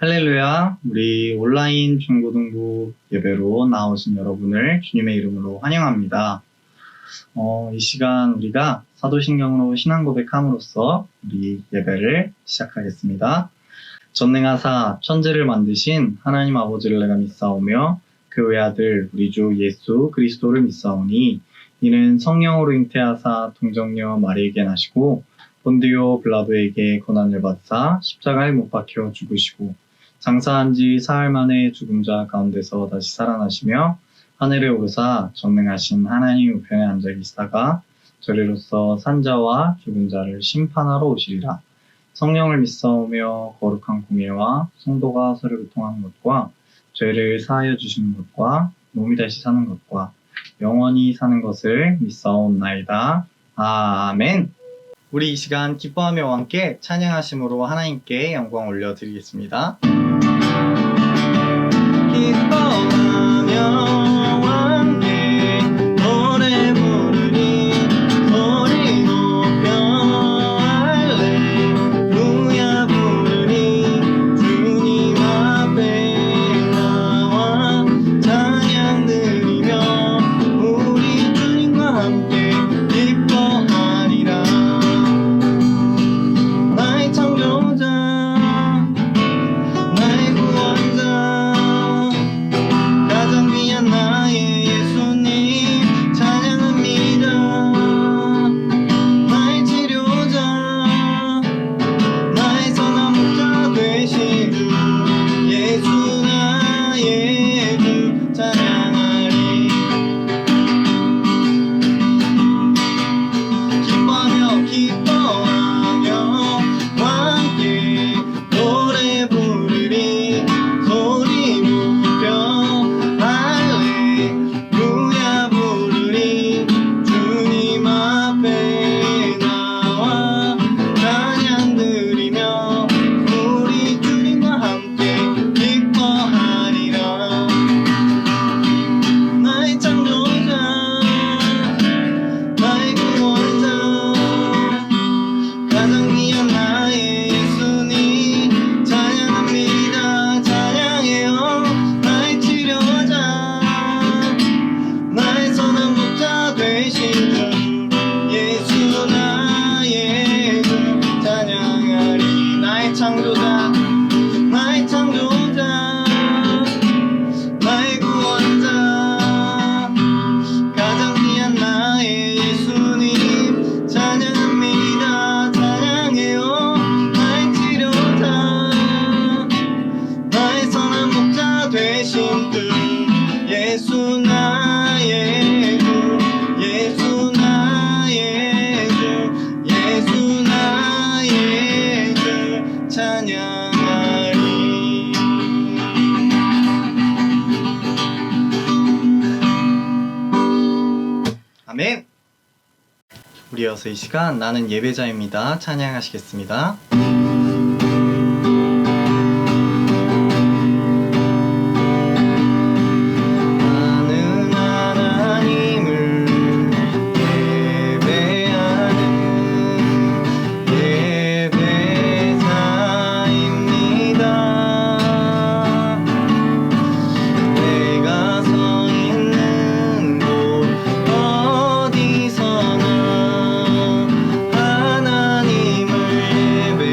할렐루야, 우리 온라인 중고등부 예배로 나오신 여러분을 주님의 이름으로 환영합니다. 이 시간 우리가 사도신경으로 신앙 고백함으로써 우리 예배를 시작하겠습니다. 전능하사 천지를 만드신 하나님 아버지를 내가 믿사오며 그 외아들 우리 주 예수 그리스도를 믿사오니 이는 성령으로 잉태하사 동정녀 마리에게 나시고 본디오 빌라도에게 고난을 받사 십자가에 못 박혀 죽으시고 장사한 지 사흘 만에 죽은 자 가운데서 다시 살아나시며 하늘에 오르사 전능하신 하나님 우편에 앉아 계시다가 저리로서 산자와 죽은 자를 심판하러 오시리라. 성령을 믿사오며 거룩한 공예와 성도가 서로 교통하는 것과 죄를 사하여 주시는 것과 몸이 다시 사는 것과 영원히 사는 것을 믿사옵나이다. 아멘. 우리 이 시간 기뻐하며 함께 찬양하심으로 하나님께 영광 올려드리겠습니다. 기뻐하며 함께 노래 부르니 소리 높여 할렐루야 부르니 주님 앞에 나와 찬양 드리며 우리 주님과 함께 기뻐하리라. 나의 창조자 나의 구원자 가장 귀한 나의 예수님 찬양합니다. 나의 치료자 나의 선한 목자 되신 주 예수 나의 주 찬양하리. 기뻐하며 함께 노래 부르리 소리 높여 할렐루야 부르리 주님 앞에 나와 찬양 드리며 우리 주님과 함께 기뻐하리라. 나의 창조자 나의 구원자 가장 귀한 나의 예수님 찬양합니다. 찬양해요. 나의 치료자 나의 선한 목자 되신 주 예수 나의 주 찬양하리. 나의 창조자 나의 창조자 나의 구원자 가장 귀한 나의 예수님 찬양합니다. 찬양해요. 나의 치료자 나의 선한 목자 되신 주 예수 나의 주 예수 나의 주 예수 나의 주 찬양하리. 아멘. 우리 이어서 이 시간 나는 예배자입니다. 찬양하시겠습니다. 나는 하나님을 예배하는 예배자입니다. 내가 서 있는 곳 어디서나 하나님을 예배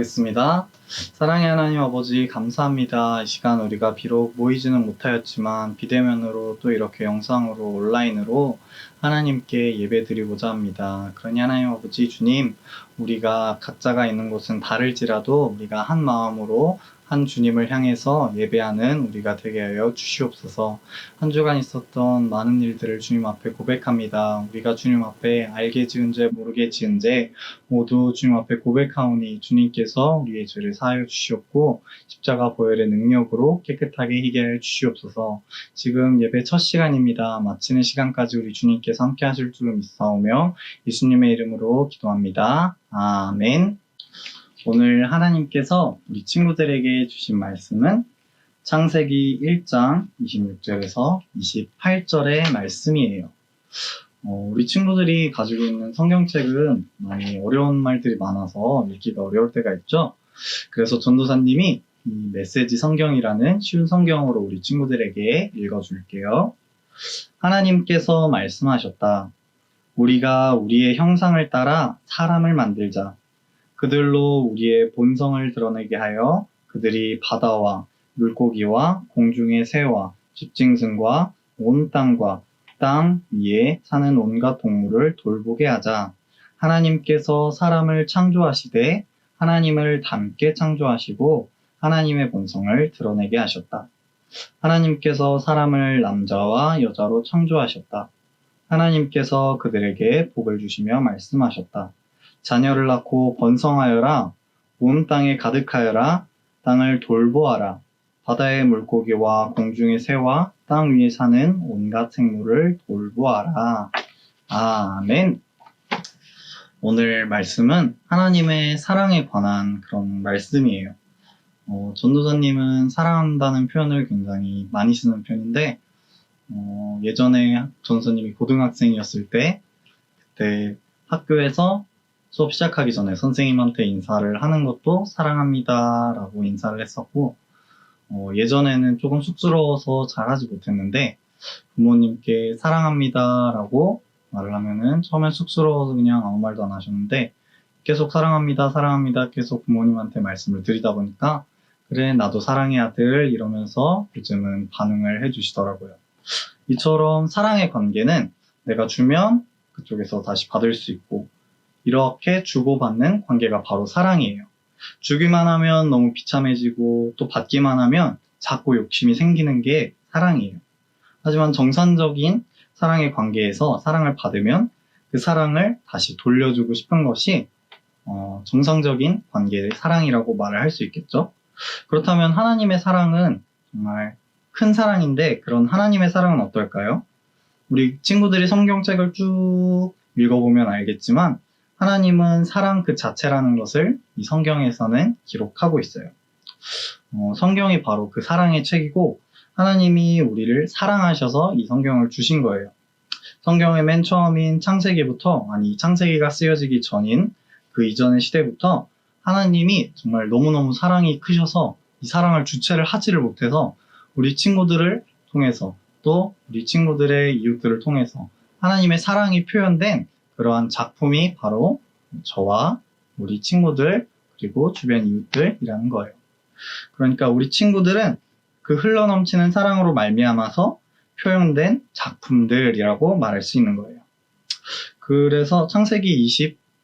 기도하겠습니다. 사랑의 하나님 아버지 감사합니다. 이 시간 우리가 비록 모이지는 못하였지만 비대면으로 또 이렇게 영상으로 온라인으로 하나님께 예배드리고자 합니다. 그러니 하나님 아버지 주님, 우리가 각자가 있는 곳은 다를지라도 우리가 한 마음으로 한 주님을 향해서 예배하는 우리가 되게 하여 주시옵소서. 한 주간 있었던 많은 일들을 주님 앞에 고백합니다. 우리가 주님 앞에 알게 지은 죄 모르게 지은 죄 모두 주님 앞에 고백하오니 주님께서 우리의 죄를 사하여 주시옵고 십자가 보혈의 능력으로 깨끗하게 희게하여 주시옵소서. 지금 예배 첫 시간입니다. 마치는 시간까지 우리 주님께서 함께 하실 줄 믿사오며 예수님의 이름으로 기도합니다. 아멘. 오늘 하나님께서 우리 친구들에게 주신 말씀은 창세기 1장 26절에서 28절의 말씀이에요. 우리 친구들이 가지고 있는 성경책은 많이 어려운 말들이 많아서 읽기가 어려울 때가 있죠. 그래서 전도사님이 이 메시지 성경이라는 쉬운 성경으로 우리 친구들에게 읽어줄게요. 하나님께서 말씀하셨다. 우리가 우리의 형상을 따라 사람을 만들자. 그들로 우리의 본성을 드러내게 하여 그들이 바다와 물고기와 공중의 새와 집짐승과 온 땅과 땅 위에 사는 온갖 동물을 돌보게 하자. 하나님께서 사람을 창조하시되 하나님을 닮게 창조하시고 하나님의 본성을 드러내게 하셨다. 하나님께서 사람을 남자와 여자로 창조하셨다. 하나님께서 그들에게 복을 주시며 말씀하셨다. 자녀를 낳고 번성하여라. 온 땅에 가득하여라. 땅을 돌보아라. 바다의 물고기와 공중의 새와 땅 위에 사는 온갖 생물을 돌보아라. 아멘. 오늘 말씀은 하나님의 사랑에 관한 그런 말씀이에요. 전도사님은 사랑한다는 표현을 굉장히 많이 쓰는 편인데 예전에 전도사님이 고등학생이었을 때 그때 학교에서 수업 시작하기 전에 선생님한테 인사를 하는 것도 사랑합니다 라고 인사를 했었고 예전에는 조금 쑥스러워서 잘하지 못했는데 부모님께 사랑합니다 라고 말을 하면은 처음엔 쑥스러워서 그냥 아무 말도 안 하셨는데 계속 사랑합니다 사랑합니다 계속 부모님한테 말씀을 드리다 보니까 그래 나도 사랑해 아들 이러면서 요즘은 반응을 해주시더라고요. 이처럼 사랑의 관계는 내가 주면 그쪽에서 다시 받을 수 있고 이렇게 주고받는 관계가 바로 사랑이에요. 주기만 하면 너무 비참해지고 또 받기만 하면 자꾸 욕심이 생기는 게 사랑이에요. 하지만 정상적인 사랑의 관계에서 사랑을 받으면 그 사랑을 다시 돌려주고 싶은 것이 정상적인 관계의 사랑이라고 말을 할 수 있겠죠. 그렇다면 하나님의 사랑은 정말 큰 사랑인데 그런 하나님의 사랑은 어떨까요? 우리 친구들이 성경책을 쭉 읽어보면 알겠지만 하나님은 사랑 그 자체라는 것을 이 성경에서는 기록하고 있어요. 성경이 바로 그 사랑의 책이고 하나님이 우리를 사랑하셔서 이 성경을 주신 거예요. 성경의 맨 처음인 창세기부터 창세기가 쓰여지기 전인 그 이전의 시대부터 하나님이 정말 너무너무 사랑이 크셔서 이 사랑을 주체를 하지를 못해서 우리 친구들을 통해서 또 우리 친구들의 이웃들을 통해서 하나님의 사랑이 표현된 그러한 작품이 바로 저와 우리 친구들 그리고 주변 이웃들이라는 거예요. 그러니까 우리 친구들은 그 흘러넘치는 사랑으로 말미암아서 표현된 작품들이라고 말할 수 있는 거예요. 그래서 창세기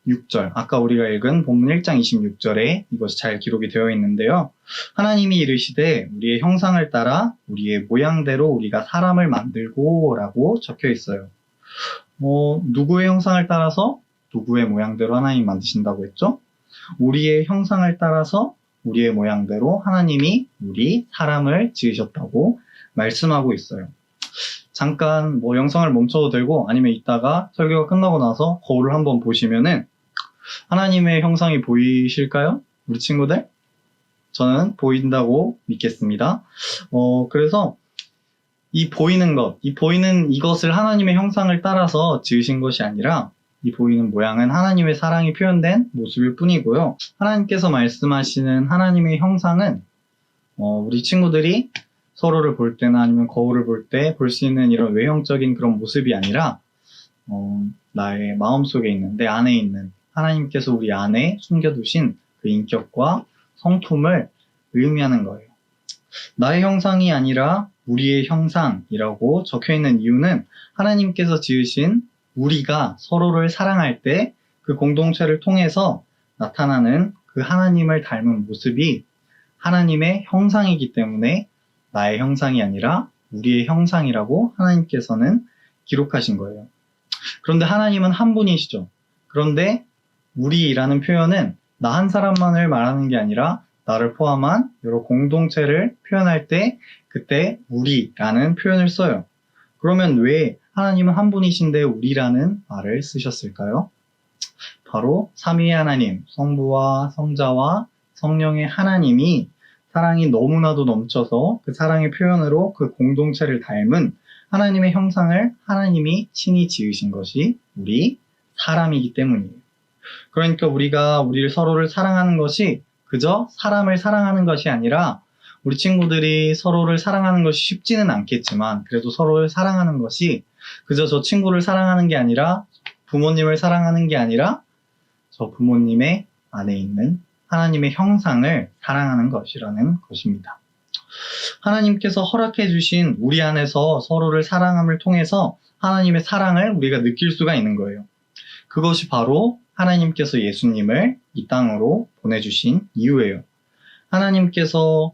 26절, 아까 우리가 읽은 본문 1장 26절에 이것이 잘 기록이 되어 있는데요. 하나님이 이르시되 우리의 형상을 따라 우리의 모양대로 우리가 사람을 만들고 라고 적혀 있어요. 누구의 형상을 따라서 누구의 모양대로 하나님이 만드신다고 했죠? 우리의 형상을 따라서 우리의 모양대로 하나님이 우리 사람을 지으셨다고 말씀하고 있어요. 잠깐 영상을 멈춰도 되고 아니면 이따가 설교가 끝나고 나서 거울을 한번 보시면은 하나님의 형상이 보이실까요? 우리 친구들? 저는 보인다고 믿겠습니다. 그래서 이 보이는 이것을 하나님의 형상을 따라서 지으신 것이 아니라 이 보이는 모양은 하나님의 사랑이 표현된 모습일 뿐이고요. 하나님께서 말씀하시는 하나님의 형상은 우리 친구들이 서로를 볼 때나 아니면 거울을 볼 때 볼 수 있는 이런 외형적인 그런 모습이 아니라 나의 마음속에 있는 내 안에 있는 하나님께서 우리 안에 숨겨두신 그 인격과 성품을 의미하는 거예요. 나의 형상이 아니라 우리의 형상이라고 적혀 있는 이유는 하나님께서 지으신 우리가 서로를 사랑할 때 그 공동체를 통해서 나타나는 그 하나님을 닮은 모습이 하나님의 형상이기 때문에 나의 형상이 아니라 우리의 형상이라고 하나님께서는 기록하신 거예요. 그런데 하나님은 한 분이시죠. 그런데 우리라는 표현은 나 한 사람만을 말하는 게 아니라 나를 포함한 여러 공동체를 표현할 때 그때 우리라는 표현을 써요. 그러면 왜 하나님은 한 분이신데 우리라는 말을 쓰셨을까요? 바로 삼위의 하나님, 성부와 성자와 성령의 하나님이 사랑이 너무나도 넘쳐서 그 사랑의 표현으로 그 공동체를 닮은 하나님의 형상을 하나님이 친히 지으신 것이 우리 사람이기 때문이에요. 그러니까 우리가 우리를 서로를 사랑하는 것이 그저 사람을 사랑하는 것이 아니라 우리 친구들이 서로를 사랑하는 것이 쉽지는 않겠지만 그래도 서로를 사랑하는 것이 그저 저 친구를 사랑하는 게 아니라 부모님을 사랑하는 게 아니라 저 부모님의 안에 있는 하나님의 형상을 사랑하는 것이라는 것입니다. 하나님께서 허락해 주신 우리 안에서 서로를 사랑함을 통해서 하나님의 사랑을 우리가 느낄 수가 있는 거예요. 그것이 바로 하나님께서 예수님을 이 땅으로 보내주신 이유예요. 하나님께서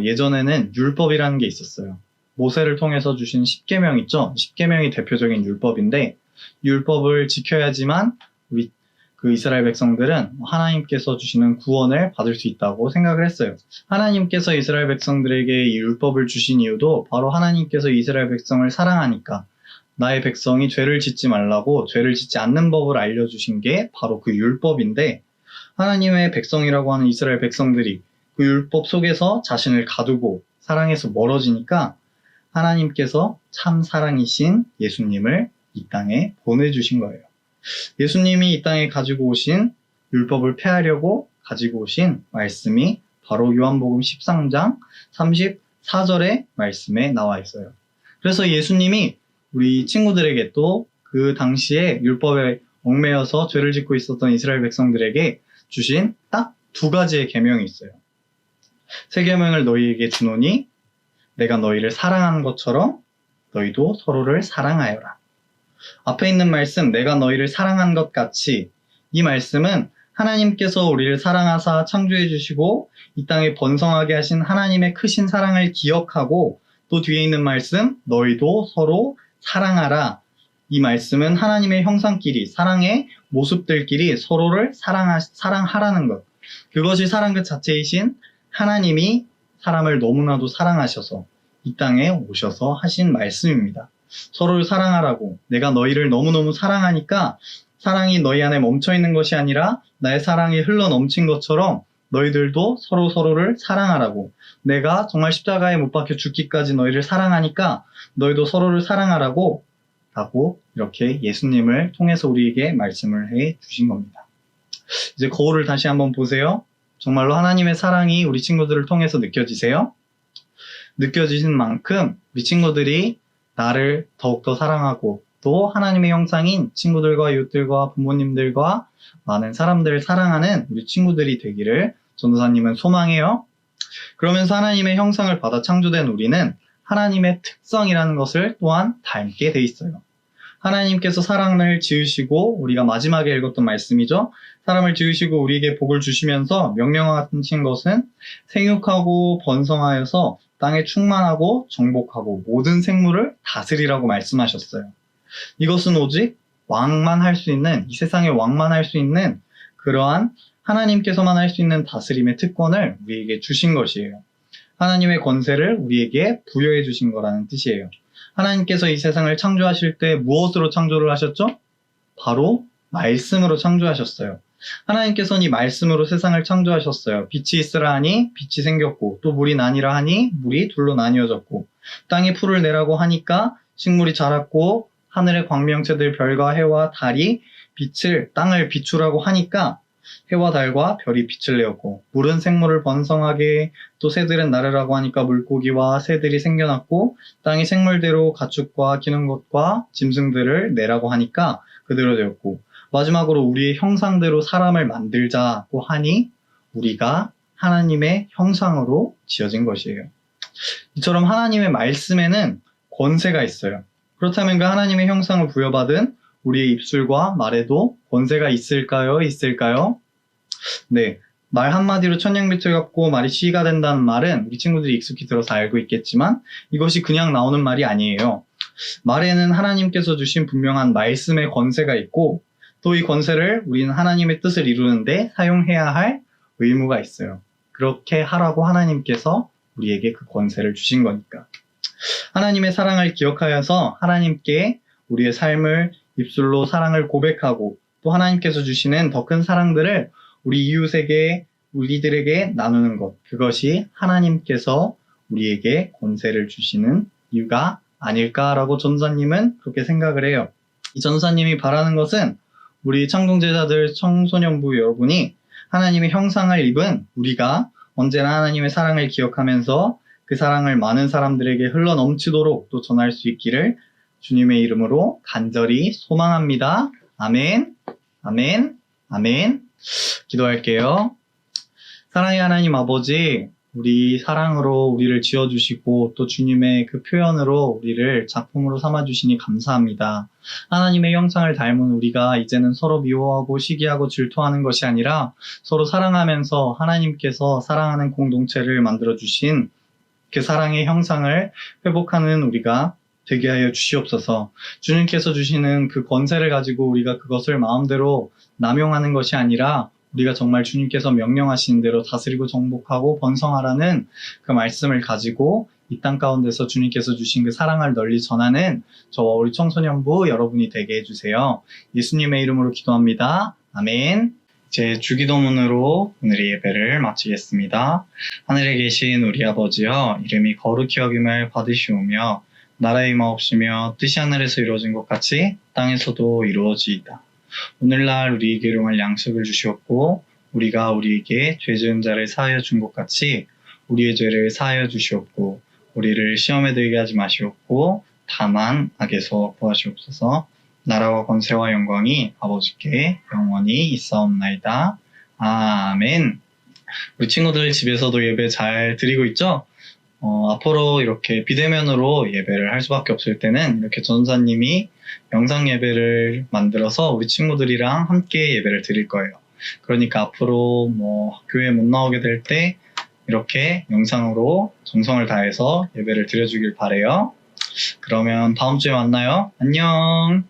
예전에는 율법이라는 게 있었어요. 모세를 통해서 주신 십계명 있죠? 십계명이 대표적인 율법인데 율법을 지켜야지만 우리 그 이스라엘 백성들은 하나님께서 주시는 구원을 받을 수 있다고 생각을 했어요. 하나님께서 이스라엘 백성들에게 이 율법을 주신 이유도 바로 하나님께서 이스라엘 백성을 사랑하니까 나의 백성이 죄를 짓지 말라고 죄를 짓지 않는 법을 알려주신 게 바로 그 율법인데 하나님의 백성이라고 하는 이스라엘 백성들이 그 율법 속에서 자신을 가두고 사랑에서 멀어지니까 하나님께서 참 사랑이신 예수님을 이 땅에 보내주신 거예요. 예수님이 이 땅에 가지고 오신 율법을 폐하려고 가지고 오신 말씀이 바로 요한복음 13장 34절의 말씀에 나와 있어요. 그래서 예수님이 우리 친구들에게 또 그 당시에 율법에 얽매여서 죄를 짓고 있었던 이스라엘 백성들에게 주신 딱 두 가지의 계명이 있어요. 새 계명을 너희에게 주노니 내가 너희를 사랑한 것처럼 너희도 서로를 사랑하여라. 앞에 있는 말씀 내가 너희를 사랑한 것 같이 이 말씀은 하나님께서 우리를 사랑하사 창조해 주시고 이 땅에 번성하게 하신 하나님의 크신 사랑을 기억하고 또 뒤에 있는 말씀 너희도 서로 사랑하라. 이 말씀은 하나님의 형상끼리 사랑의 모습들끼리 서로를 사랑하라는 것. 그것이 사랑 그 자체이신 하나님이 사람을 너무나도 사랑하셔서 이 땅에 오셔서 하신 말씀입니다. 서로를 사랑하라고 내가 너희를 너무너무 사랑하니까 사랑이 너희 안에 멈춰있는 것이 아니라 나의 사랑이 흘러 넘친 것처럼 너희들도 서로를 사랑하라고 내가 정말 십자가에 못 박혀 죽기까지 너희를 사랑하니까 너희도 서로를 사랑하라고 라고 이렇게 예수님을 통해서 우리에게 말씀을 해 주신 겁니다. 이제 거울을 다시 한번 보세요. 정말로 하나님의 사랑이 우리 친구들을 통해서 느껴지세요? 느껴지신 만큼 우리 친구들이 나를 더욱더 사랑하고 또 하나님의 형상인 친구들과 이웃들과 부모님들과 많은 사람들을 사랑하는 우리 친구들이 되기를 전도사님은 소망해요. 그러면서 하나님의 형상을 받아 창조된 우리는 하나님의 특성이라는 것을 또한 닮게 돼 있어요. 하나님께서 사람을 지으시고 우리가 마지막에 읽었던 말씀이죠. 사람을 지으시고 우리에게 복을 주시면서 명령하신 것은 생육하고 번성하여서 땅에 충만하고 정복하고 모든 생물을 다스리라고 말씀하셨어요. 이것은 오직 왕만 할 수 있는 이 세상의 왕만 할 수 있는 그러한 하나님께서만 할 수 있는 다스림의 특권을 우리에게 주신 것이에요. 하나님의 권세를 우리에게 부여해 주신 거라는 뜻이에요. 하나님께서 이 세상을 창조하실 때 무엇으로 창조를 하셨죠? 바로 말씀으로 창조하셨어요. 하나님께서는 이 말씀으로 세상을 창조하셨어요. 빛이 있으라 하니 빛이 생겼고 또 물이 나뉘라 하니 물이 둘로 나뉘어졌고 땅에 풀을 내라고 하니까 식물이 자랐고 하늘의 광명체들 별과 해와 달이 땅을 비추라고 하니까 해와 달과 별이 빛을 내었고 물은 생물을 번성하게 또 새들은 나르라고 하니까 물고기와 새들이 생겨났고 땅이 생물대로 가축과 기는 것과 짐승들을 내라고 하니까 그대로 되었고 마지막으로 우리의 형상대로 사람을 만들자고 하니 우리가 하나님의 형상으로 지어진 것이에요. 이처럼 하나님의 말씀에는 권세가 있어요. 그렇다면 그 하나님의 형상을 부여받은 우리의 입술과 말에도 권세가 있을까요? 있을까요? 네. 말 한마디로 천냥비틀 같고 말이 시가 된다는 말은 우리 친구들이 익숙히 들어서 알고 있겠지만 이것이 그냥 나오는 말이 아니에요. 말에는 하나님께서 주신 분명한 말씀의 권세가 있고 또 이 권세를 우리는 하나님의 뜻을 이루는데 사용해야 할 의무가 있어요. 그렇게 하라고 하나님께서 우리에게 그 권세를 주신 거니까. 하나님의 사랑을 기억하여서 하나님께 우리의 삶을 입술로 사랑을 고백하고 또 하나님께서 주시는 더 큰 사랑들을 우리 이웃에게, 우리들에게 나누는 것. 그것이 하나님께서 우리에게 권세를 주시는 이유가 아닐까라고 전사님은 그렇게 생각을 해요. 이 전사님이 바라는 것은 우리 창동제자들, 청소년부 여러분이 하나님의 형상을 입은 우리가 언제나 하나님의 사랑을 기억하면서 그 사랑을 많은 사람들에게 흘러 넘치도록 또 전할 수 있기를 주님의 이름으로 간절히 소망합니다. 아멘, 아멘, 아멘. 기도할게요. 사랑의 하나님 아버지, 우리 사랑으로 우리를 지어주시고 또 주님의 그 표현으로 우리를 작품으로 삼아주시니 감사합니다. 하나님의 형상을 닮은 우리가 이제는 서로 미워하고 시기하고 질투하는 것이 아니라 서로 사랑하면서 하나님께서 사랑하는 공동체를 만들어주신 그 사랑의 형상을 회복하는 우리가 되게 하여 주시옵소서. 주님께서 주시는 그 권세를 가지고 우리가 그것을 마음대로 남용하는 것이 아니라 우리가 정말 주님께서 명령하신 대로 다스리고 정복하고 번성하라는 그 말씀을 가지고 이 땅 가운데서 주님께서 주신 그 사랑을 널리 전하는 저와 우리 청소년부 여러분이 되게 해주세요. 예수님의 이름으로 기도합니다. 아멘. 제 주기도문으로 오늘의 예배를 마치겠습니다. 하늘에 계신 우리 아버지여, 이름이 거룩히 여김을 받으시오며 나라의 임하옵시며 뜻이 하늘에서 이루어진 것 같이 땅에서도 이루어지이다. 오늘날 우리에게 일용할 양식을 주시옵고 우리가 우리에게 죄 지은 자를 사하여 준 것 같이 우리의 죄를 사하여 주시옵고 우리를 시험에 들게 하지 마시옵고 다만 악에서 구하시옵소서. 나라와 권세와 영광이 아버지께 영원히 있사옵나이다. 아멘. 우리 친구들 집에서도 예배 잘 드리고 있죠? 앞으로 이렇게 비대면으로 예배를 할 수밖에 없을 때는 이렇게 전사님이 영상 예배를 만들어서 우리 친구들이랑 함께 예배를 드릴 거예요. 그러니까 앞으로 교회 못 나오게 될 때 이렇게 영상으로 정성을 다해서 예배를 드려주길 바래요. 그러면 다음 주에 만나요. 안녕.